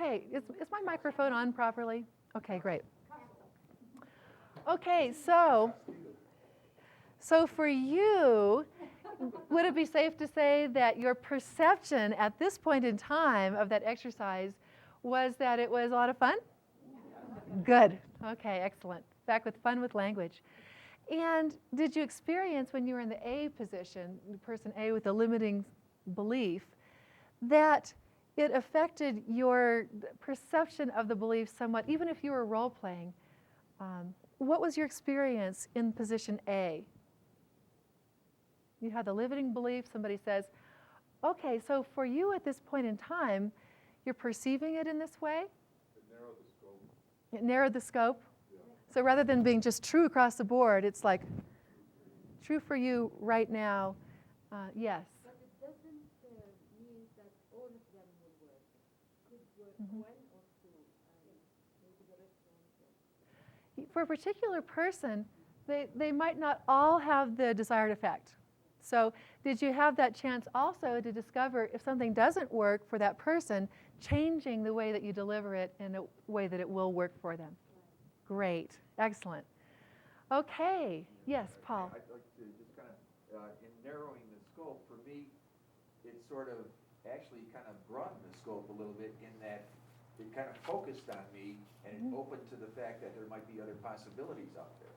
Okay, is my microphone on properly? Okay, great. Okay, so for you, would it be safe to say that your perception at this point in time of that exercise was that it was a lot of fun? Good. Okay, excellent. Back with fun with language. And did you experience when you were in the A position, person A with the limiting belief, that it affected your perception of the belief somewhat, even if you were role-playing? What was your experience in position A? You had the limiting belief. Somebody says, okay, so for you at this point in time, you're perceiving it in this way? It narrowed the scope. It narrowed the scope? Yeah. So rather than being just true across the board, it's like true for you right now. Yes? But it doesn't mean that all of them would work. Could work one or two, maybe the rest won't. For a particular person, they might not all have the desired effect. So did you have that chance also to discover if something doesn't work for that person, changing the way that you deliver it in a way that it will work for them? Great. Excellent. Okay. Yes, Paul. I'd like to just kind of, in narrowing the scope, for me, it sort of actually kind of broadened the scope a little bit in that it kind of focused on me and it opened to the fact that there might be other possibilities out there.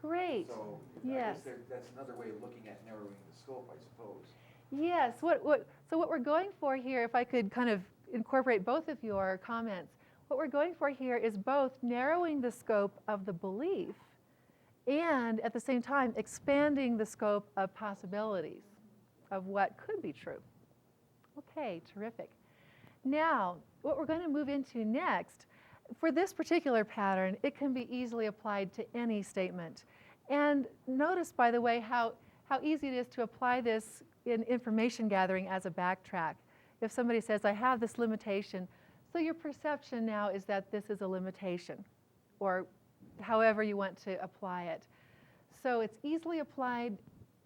Great. So Yes. I guess that's another way of looking at narrowing the scope, I suppose. Yes. So what we're going for here, if I could kind of incorporate both of your comments, what we're going for here is both narrowing the scope of the belief and at the same time expanding the scope of possibilities of what could be true. Okay, terrific. Now, what we're going to move into next, for this particular pattern, it can be easily applied to any statement. And notice, by the way, how easy it is to apply this in information gathering as a backtrack. If somebody says, I have this limitation, so your perception now is that this is a limitation, or however you want to apply it. So it's easily applied,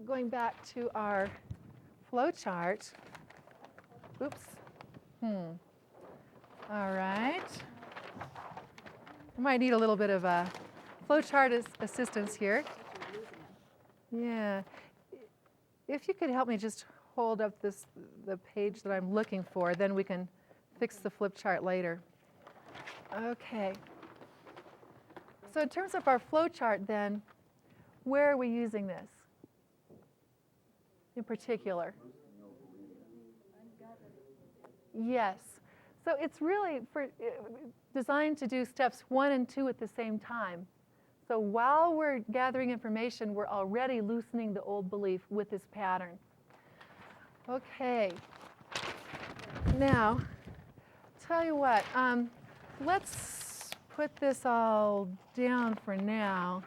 going back to our flow chart. Oops. All right. I might need a little bit of a flowchart assistance here. Yeah. If you could help me just hold up the page that I'm looking for, then we can fix the flip chart later. Okay. So in terms of our flowchart then, where are we using this in particular? Yes. So it's really designed to do steps 1 and 2 at the same time. So while we're gathering information, we're already loosening the old belief with this pattern. Okay. Now, tell you what, let's put this all down for now.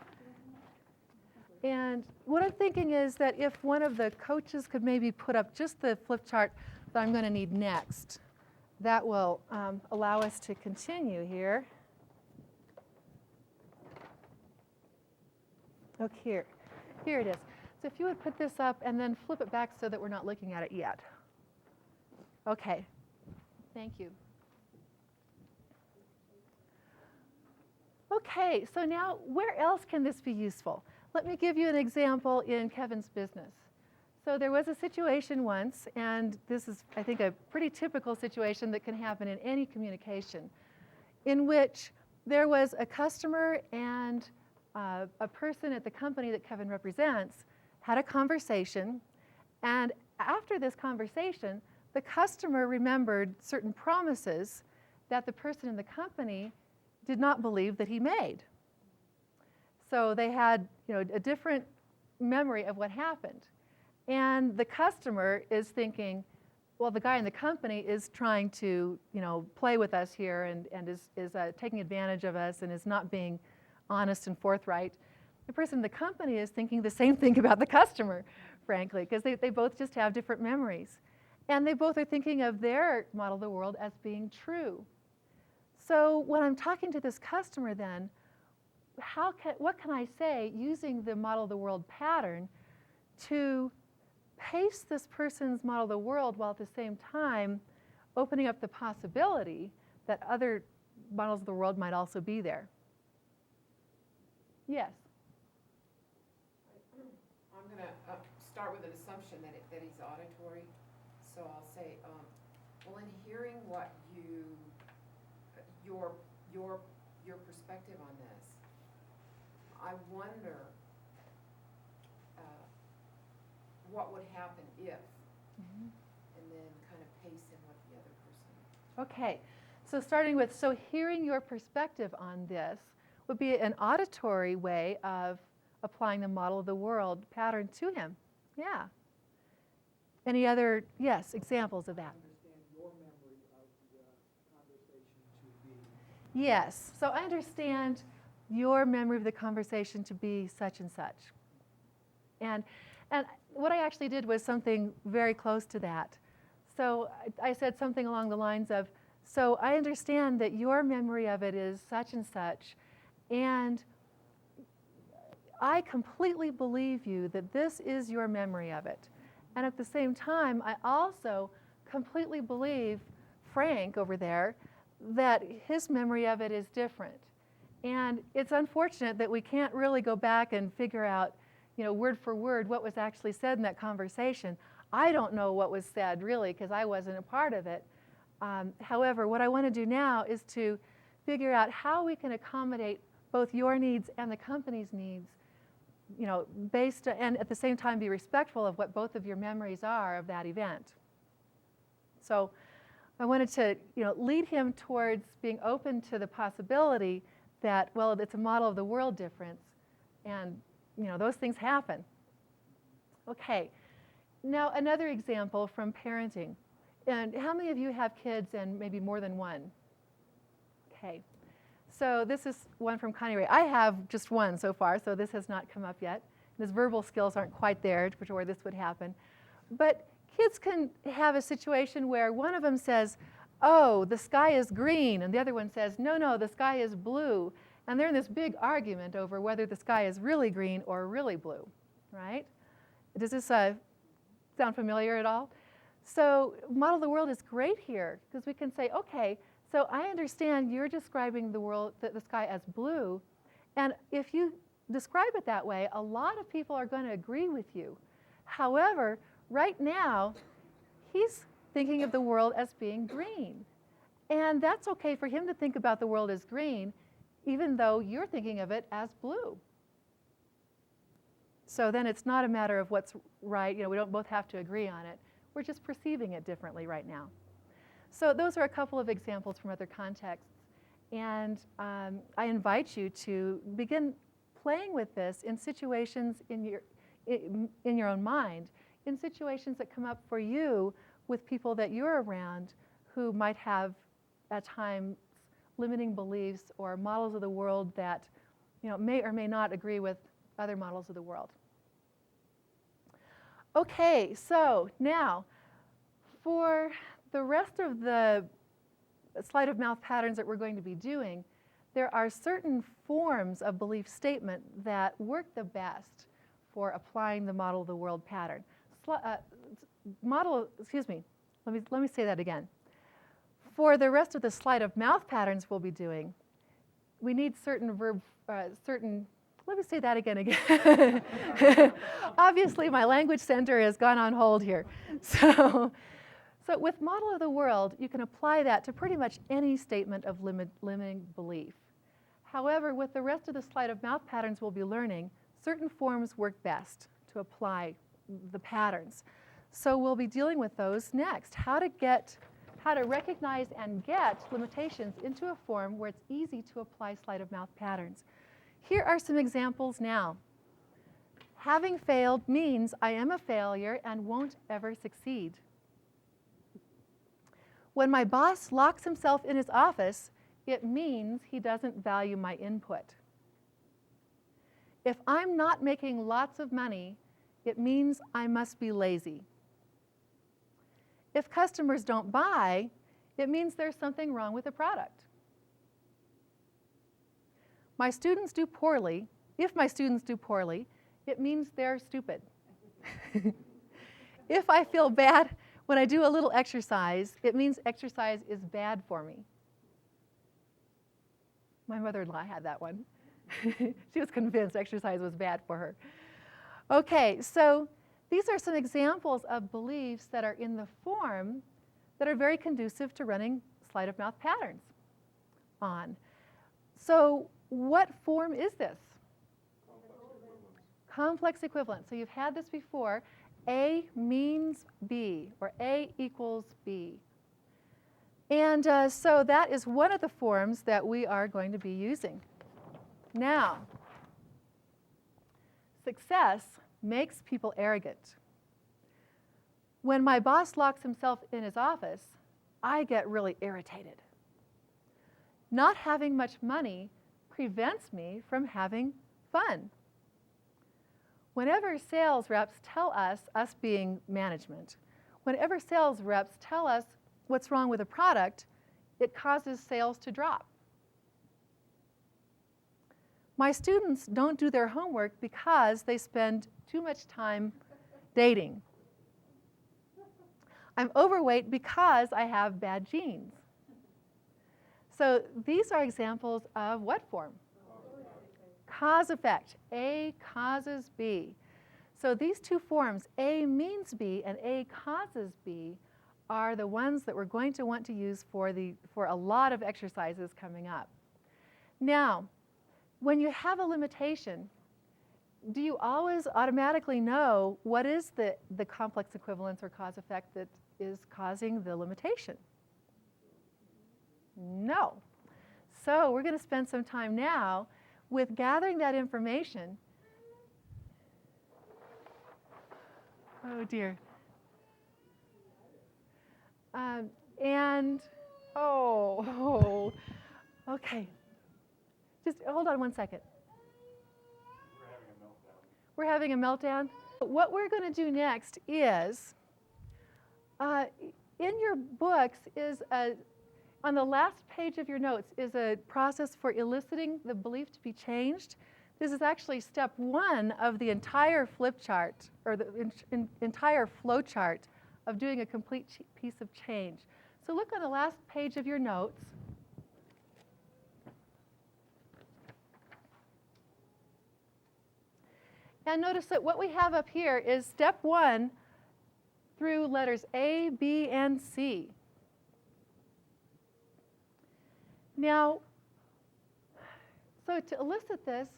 And what I'm thinking is that if one of the coaches could maybe put up just the flip chart that I'm going to need next, that will allow us to continue here. Okay, here it is. So if you would put this up and then flip it back so that we're not looking at it yet. Okay, thank you. Okay, so now where else can this be useful? Let me give you an example in Kevin's business. So there was a situation once, and this is, I think, a pretty typical situation that can happen in any communication, in which there was a customer and a person at the company that Kevin represents had a conversation, and after this conversation, the customer remembered certain promises that the person in the company did not believe that he made. So they had, a different memory of what happened. And the customer is thinking, well, the guy in the company is trying to, play with us here and is taking advantage of us and is not being honest and forthright. The person in the company is thinking the same thing about the customer, frankly, because they both just have different memories. And they both are thinking of their model of the world as being true. So when I'm talking to this customer then, what can I say using the model of the world pattern to pace this person's model of the world while at the same time opening up the possibility that other models of the world might also be there. Yes? I'm going to start with an assumption that he's auditory. So I'll say, well, in hearing what your perspective on this, I wonder what would happen if, and then kind of pace in with the other person. Okay, so starting with, so hearing your perspective on this would be an auditory way of applying the model of the world pattern to him. Yeah. Any other, yes, examples of that? Understand your memory of the conversation to be. Yes, so I understand your memory of the conversation to be such and such. And what I actually did was something very close to that. So I said something along the lines of, so I understand that your memory of it is such and such, and I completely believe you that this is your memory of it. And at the same time, I also completely believe Frank over there that his memory of it is different. And it's unfortunate that we can't really go back and figure out, word for word what was actually said in that conversation. I don't know what was said really because I wasn't a part of it. However, what I want to do now is to figure out how we can accommodate both your needs and the company's needs, based and at the same time be respectful of what both of your memories are of that event. So I wanted to, lead him towards being open to the possibility that, well, it's a model of the world difference, and those things happen. Okay, now another example from parenting. And how many of you have kids and maybe more than one? Okay, so this is one from Connie Ray. I have just one so far, so this has not come up yet. His verbal skills aren't quite there to where this would happen. But kids can have a situation where one of them says, oh, the sky is green, and the other one says, no, the sky is blue. And they're in this big argument over whether the sky is really green or really blue, right? Does this sound familiar at all? So model of the world is great here because we can say, okay, so I understand you're describing the world, the sky as blue, and if you describe it that way, a lot of people are going to agree with you. However, right now, he's thinking of the world as being green. And that's okay for him to think about the world as green, even though you're thinking of it as blue. So then it's not a matter of what's right. We don't both have to agree on it. We're just perceiving it differently right now. So those are a couple of examples from other contexts. And I invite you to begin playing with this in situations in your own mind, in situations that come up for you with people that you're around who might have, at times, limiting beliefs or models of the world that may or may not agree with other models of the world. Okay, so now for the rest of the sleight of mouth patterns that we're going to be doing, there are certain forms of belief statement that work the best for applying the model of the world pattern. Let me say that again. For the rest of the sleight of mouth patterns we'll be doing, we need certain let me say that again. Obviously, my language center has gone on hold here. So with model of the world, you can apply that to pretty much any statement of limiting belief. However, with the rest of the sleight of mouth patterns we'll be learning, certain forms work best to apply the patterns. So we'll be dealing with those next. How to recognize and get limitations into a form where it's easy to apply sleight of mouth patterns. Here are some examples now. Having failed means I am a failure and won't ever succeed. When my boss locks himself in his office, it means he doesn't value my input. If I'm not making lots of money, it means I must be lazy. If customers don't buy, it means there's something wrong with the product. If my students do poorly, it means they're stupid. If I feel bad when I do a little exercise, it means exercise is bad for me. My mother-in-law had that one. She was convinced exercise was bad for her. Okay, so these are some examples of beliefs that are in the form that are very conducive to running sleight of mouth patterns on. So what form is this? Complex equivalence. So you've had this before. A means B, or A equals B. And so that is one of the forms that we are going to be using. Now, success makes people arrogant. When my boss locks himself in his office, I get really irritated. Not having much money prevents me from having fun. Whenever sales reps tell us being management, whenever sales reps tell us what's wrong with a product, it causes sales to drop. My students don't do their homework because they spend too much time dating. I'm overweight because I have bad genes. So these are examples of what form? Cause effect. A causes B. So these two forms, A means B and A causes B, are the ones that we're going to want to use for a lot of exercises coming up. Now, when you have a limitation, do you always automatically know what is the complex equivalence or cause effect that is causing the limitation? No. So we're going to spend some time now with gathering that information. Oh dear. Okay. Just hold on one second. We're having a meltdown. What we're going to do next is, in your books on the last page of your notes is a process for eliciting the belief to be changed. This is actually step 1 of the entire flip chart, or the entire flow chart of doing a complete piece of change. So look on the last page of your notes. And notice that what we have up here is step 1 through letters A, B, and C. Now, so to elicit this,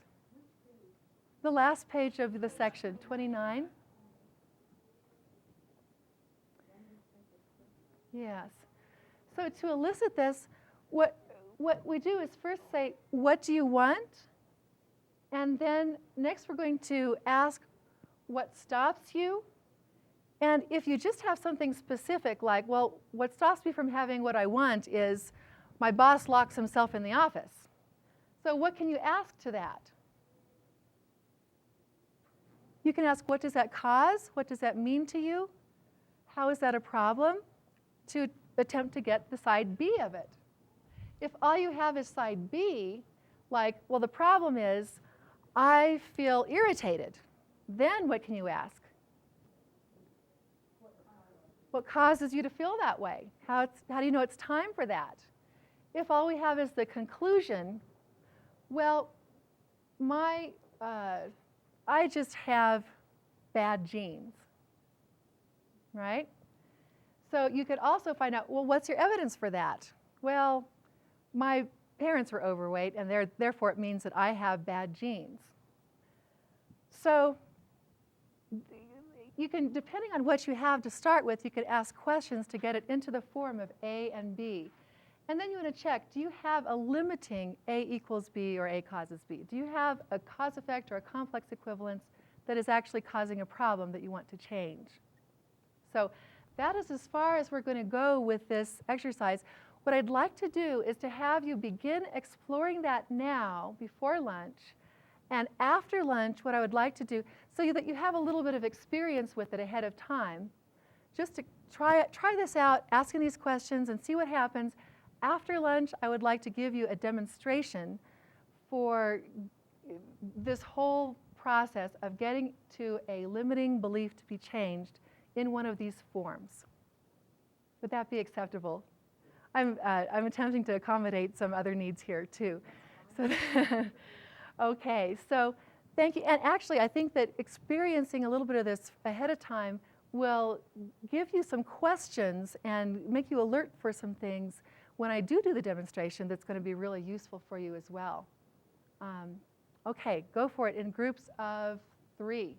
the last page of the section, 29. Yes. So to elicit this, what we do is first say, what do you want? And then next we're going to ask what stops you. And if you just have something specific like, well, what stops me from having what I want is my boss locks himself in the office. So what can you ask to that? You can ask, what does that cause? What does that mean to you? How is that a problem? To attempt to get the side B of it. If all you have is side B, like, well, the problem is I feel irritated, then what can you ask? What causes you to feel that way? How do you know it's time for that? If all we have is the conclusion, well, I just have bad genes, right? So you could also find out, well, what's your evidence for that? Well, my parents were overweight, and therefore it means that I have bad genes. So you can, depending on what you have to start with, you could ask questions to get it into the form of A and B. And then you want to check, do you have a limiting A equals B or A causes B? Do you have a cause effect or a complex equivalence that is actually causing a problem that you want to change? So that is as far as we're going to go with this exercise. What I'd like to do is to have you begin exploring that now before lunch. And after lunch, what I would like to do, so that you have a little bit of experience with it ahead of time, just to try this out, asking these questions and see what happens. After lunch, I would like to give you a demonstration for this whole process of getting to a limiting belief to be changed in one of these forms. Would that be acceptable? I'm attempting to accommodate some other needs here too. So, okay, so thank you. And actually, I think that experiencing a little bit of this ahead of time will give you some questions and make you alert for some things when I do the demonstration that's going to be really useful for you as well. Okay, go for it in groups of 3.